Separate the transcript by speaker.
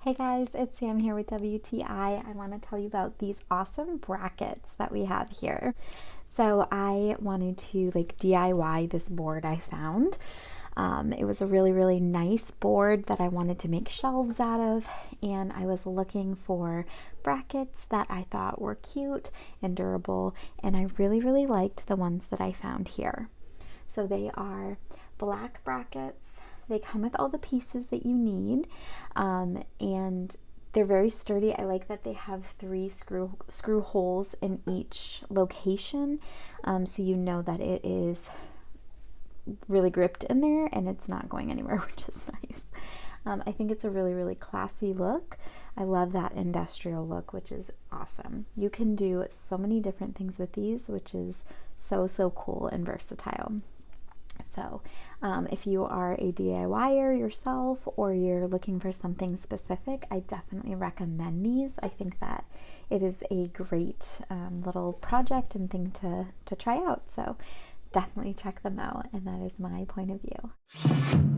Speaker 1: Hey guys, it's Sam here with WTI. I want to tell you about these awesome brackets that we have here. So I wanted to DIY this board I found. It was a really nice board that I wanted to make shelves out of, and I was looking for brackets that I thought were cute and durable, and I really liked the ones that I found here. So they are black brackets. They come with all the pieces that you need, and they're very sturdy. I like that they have 3 screw holes in each location, so you know that it is really gripped in there and it's not going anywhere, which is nice. I think it's a really classy look. I love that industrial look, which is awesome. You can do so many different things with these, which is so cool and versatile. So if you are a DIYer yourself or you're looking for something specific, I definitely recommend these. I think that it is a great little project and thing to try out. So definitely check them out, and that is my point of view.